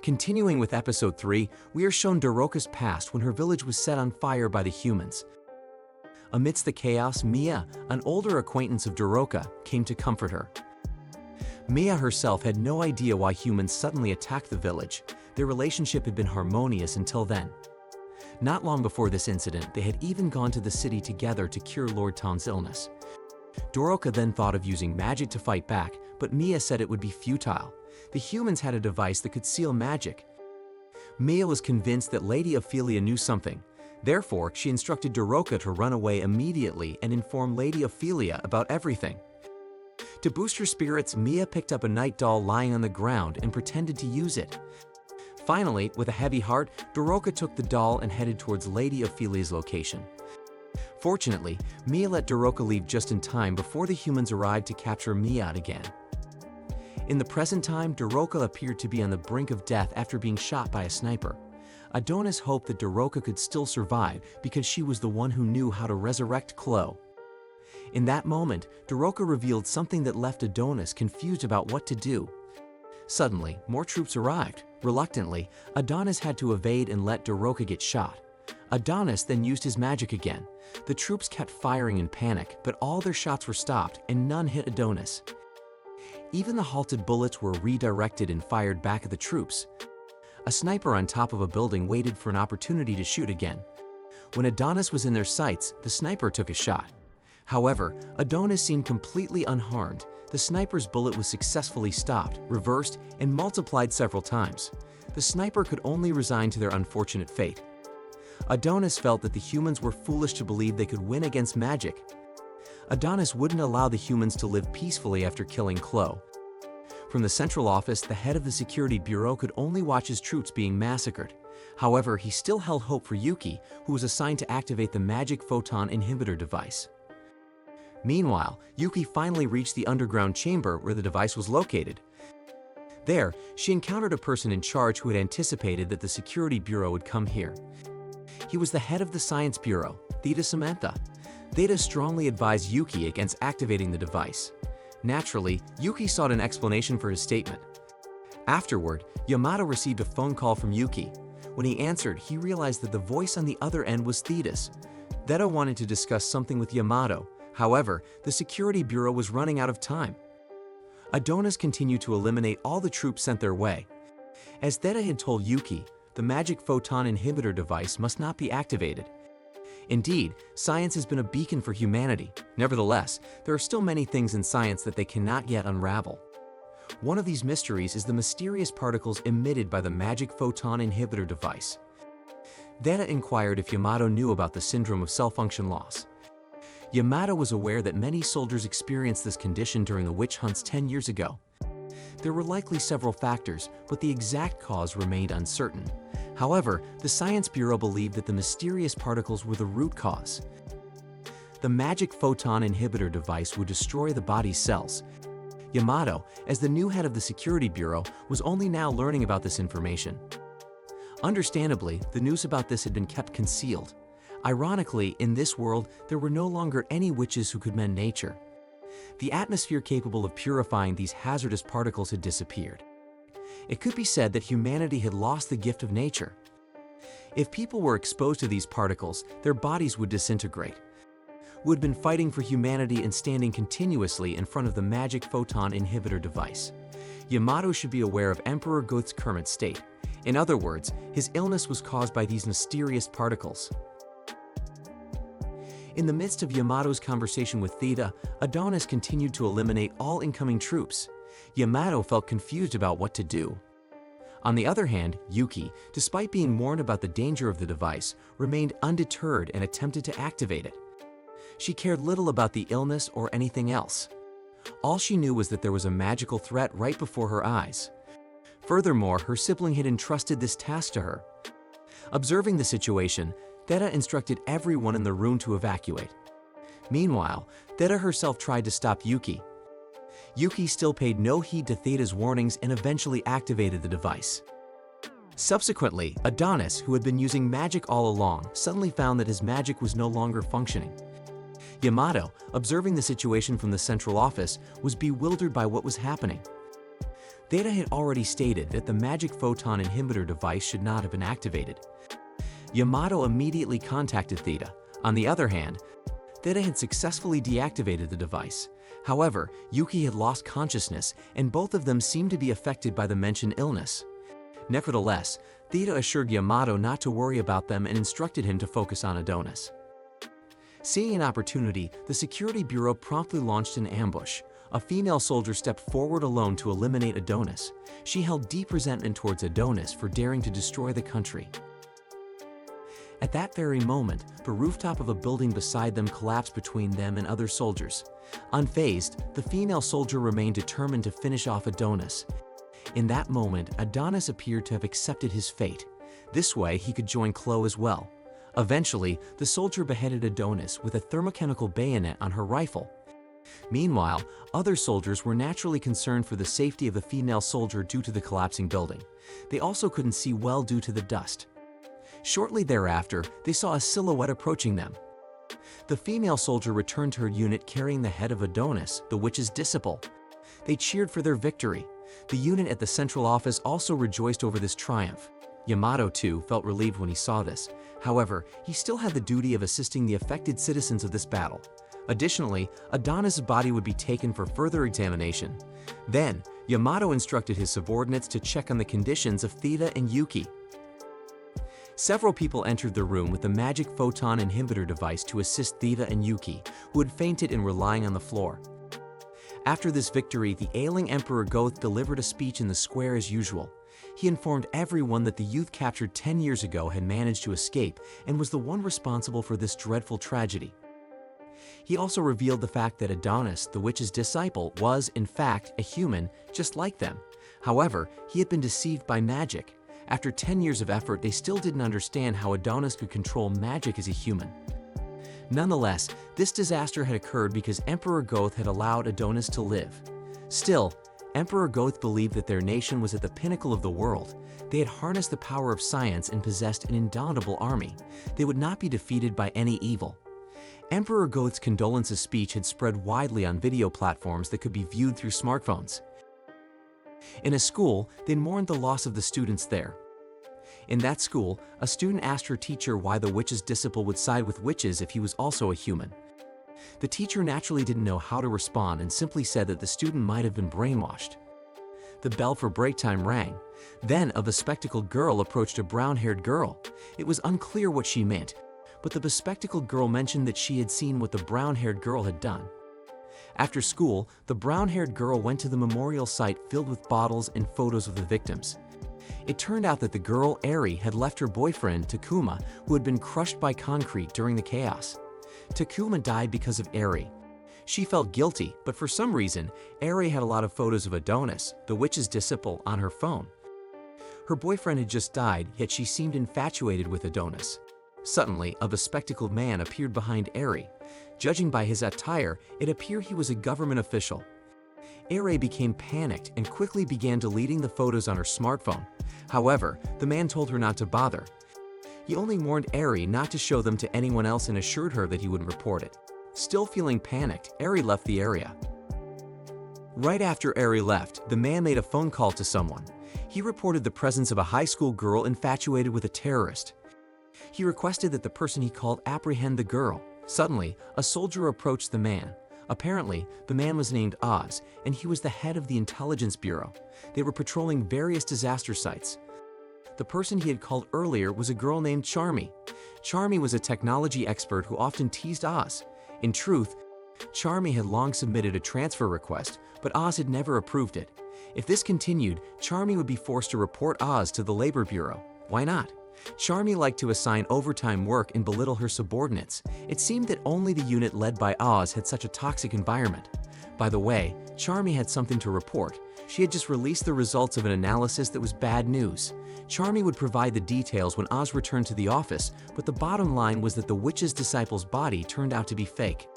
Continuing with episode 3, we are shown Doroka's past when her village was set on fire by the humans. Amidst the chaos, Mia, an older acquaintance of Doroka, came to comfort her. Mia herself had no idea why humans suddenly attacked the village. Their relationship had been harmonious until then. Not long before this incident, they had even gone to the city together to cure Lord Ton's illness. Doroka then thought of using magic to fight back, but Mia said it would be futile. The humans had a device that could seal magic. Mia was convinced that Lady Ophelia knew something. Therefore, she instructed Doroka to run away immediately and inform Lady Ophelia about everything. To boost her spirits, Mia picked up a night doll lying on the ground and pretended to use it. Finally, with a heavy heart, Doroka took the doll and headed towards Lady Ophelia's location. Fortunately, Mia let Doroka leave just in time before the humans arrived to capture Mia again. In the present time, Doroka appeared to be on the brink of death after being shot by a sniper. Adonis hoped that Doroka could still survive because she was the one who knew how to resurrect Chloe. In that moment, Doroka revealed something that left Adonis confused about what to do. Suddenly, more troops arrived. Reluctantly, Adonis had to evade and let Doroka get shot. Adonis then used his magic again. The troops kept firing in panic, but all their shots were stopped and none hit Adonis. Even the halted bullets were redirected and fired back at the troops. A sniper on top of a building waited for an opportunity to shoot again. When Adonis was in their sights, the sniper took a shot. However, Adonis seemed completely unharmed. The sniper's bullet was successfully stopped, reversed, and multiplied several times. The sniper could only resign to their unfortunate fate. Adonis felt that the humans were foolish to believe they could win against magic. Adonis wouldn't allow the humans to live peacefully after killing Chloe. From the central office, the head of the security bureau could only watch his troops being massacred. However, he still held hope for Yuki, who was assigned to activate the magic photon inhibitor device. Meanwhile, Yuki finally reached the underground chamber where the device was located. There, she encountered a person in charge who had anticipated that the security bureau would come here. He was the head of the science bureau, Theta Samantha. Theta strongly advised Yuki against activating the device. Naturally, Yuki sought an explanation for his statement. Afterward, Yamato received a phone call from Yuki. When he answered, he realized that the voice on the other end was Theta's. Theta wanted to discuss something with Yamato. However, the security bureau was running out of time. Adonis continued to eliminate all the troops sent their way. As Theta had told Yuki, the magic photon inhibitor device must not be activated. Indeed, science has been a beacon for humanity. Nevertheless, there are still many things in science that they cannot yet unravel. One of these mysteries is the mysterious particles emitted by the magic photon inhibitor device. Theta inquired if Yamato knew about the syndrome of cell function loss. Yamato was aware that many soldiers experienced this condition during the witch hunts 10 years ago. There were likely several factors, but the exact cause remained uncertain. However, the Science Bureau believed that the mysterious particles were the root cause. The magic photon inhibitor device would destroy the body's cells. Yamato, as the new head of the Security Bureau, was only now learning about this information. Understandably, the news about this had been kept concealed. Ironically, in this world, there were no longer any witches who could mend nature. The atmosphere capable of purifying these hazardous particles had disappeared. It could be said that humanity had lost the gift of nature. If people were exposed to these particles, their bodies would disintegrate. Who had been fighting for humanity and standing continuously in front of the magic photon inhibitor device. Yamato should be aware of Emperor Goth's current state. In other words, his illness was caused by these mysterious particles. In the midst of Yamato's conversation with Theta, Adonis continued to eliminate all incoming troops. Yamato felt confused about what to do. On the other hand, Yuki, despite being warned about the danger of the device, remained undeterred and attempted to activate it. She cared little about the illness or anything else. All she knew was that there was a magical threat right before her eyes. Furthermore, her sibling had entrusted this task to her. Observing the situation, Theta instructed everyone in the room to evacuate. Meanwhile, Theta herself tried to stop Yuki. Yuki still paid no heed to Theta's warnings and eventually activated the device. Subsequently, Adonis, who had been using magic all along, suddenly found that his magic was no longer functioning. Yamato, observing the situation from the central office, was bewildered by what was happening. Theta had already stated that the magic photon inhibitor device should not have been activated. Yamato immediately contacted Theta. On the other hand, Theta had successfully deactivated the device. However, Yuki had lost consciousness, and both of them seemed to be affected by the mentioned illness. Nevertheless, Theta assured Yamato not to worry about them and instructed him to focus on Adonis. Seeing an opportunity, the Security Bureau promptly launched an ambush. A female soldier stepped forward alone to eliminate Adonis. She held deep resentment towards Adonis for daring to destroy the country. At that very moment, the rooftop of a building beside them collapsed between them and other soldiers. Unfazed, the female soldier remained determined to finish off Adonis. In that moment, Adonis appeared to have accepted his fate. This way, he could join Chloe as well. Eventually, the soldier beheaded Adonis with a thermochemical bayonet on her rifle. Meanwhile, other soldiers were naturally concerned for the safety of the female soldier due to the collapsing building. They also couldn't see well due to the dust. Shortly thereafter, they saw a silhouette approaching them. The female soldier returned to her unit carrying the head of Adonis, the witch's disciple. They cheered for their victory. The unit at the central office also rejoiced over this triumph. Yamato, too, felt relieved when he saw this. However, he still had the duty of assisting the affected citizens of this battle. Additionally, Adonis' body would be taken for further examination. Then, Yamato instructed his subordinates to check on the conditions of Theta and Yuki. Several people entered the room with the magic photon inhibitor device to assist Theta and Yuki, who had fainted and were lying on the floor. After this victory, the ailing Emperor Goth delivered a speech in the square as usual. He informed everyone that the youth captured 10 years ago had managed to escape and was the one responsible for this dreadful tragedy. He also revealed the fact that Adonis, the witch's disciple, was, in fact, a human, just like them. However, he had been deceived by magic. After 10 years of effort, they still didn't understand how Adonis could control magic as a human. Nonetheless, this disaster had occurred because Emperor Goth had allowed Adonis to live. Still, Emperor Goth believed that their nation was at the pinnacle of the world. They had harnessed the power of science and possessed an indomitable army. They would not be defeated by any evil. Emperor Goth's condolences speech had spread widely on video platforms that could be viewed through smartphones. In a school, they mourned the loss of the students there. In that school, a student asked her teacher why the witch's disciple would side with witches if he was also a human. The teacher naturally didn't know how to respond and simply said that the student might have been brainwashed. The bell for break time rang. Then a bespectacled girl approached a brown-haired girl. It was unclear what she meant, but the bespectacled girl mentioned that she had seen what the brown-haired girl had done. After school, the brown-haired girl went to the memorial site filled with bottles and photos of the victims. It turned out that the girl, Eri, had left her boyfriend, Takuma, who had been crushed by concrete during the chaos. Takuma died because of Eri. She felt guilty, but for some reason, Eri had a lot of photos of Adonis, the witch's disciple, on her phone. Her boyfriend had just died, yet she seemed infatuated with Adonis. Suddenly, a bespectacled man appeared behind Eri. Judging by his attire, it appeared he was a government official. Eri became panicked and quickly began deleting the photos on her smartphone. However, the man told her not to bother. He only warned Eri not to show them to anyone else and assured her that he wouldn't report it. Still feeling panicked, Eri left the area. Right after Eri left, the man made a phone call to someone. He reported the presence of a high school girl infatuated with a terrorist. He requested that the person he called apprehend the girl. Suddenly, a soldier approached the man. Apparently, the man was named Oz, and he was the head of the Intelligence Bureau. They were patrolling various disaster sites. The person he had called earlier was a girl named Charmy. Charmy was a technology expert who often teased Oz. In truth, Charmy had long submitted a transfer request, but Oz had never approved it. If this continued, Charmy would be forced to report Oz to the Labor Bureau. Why not? Charmy liked to assign overtime work and belittle her subordinates. It seemed that only the unit led by Oz had such a toxic environment. By the way, Charmy had something to report. She had just released the results of an analysis that was bad news. Charmy would provide the details when Oz returned to the office, but the bottom line was that the witch's disciple's body turned out to be fake.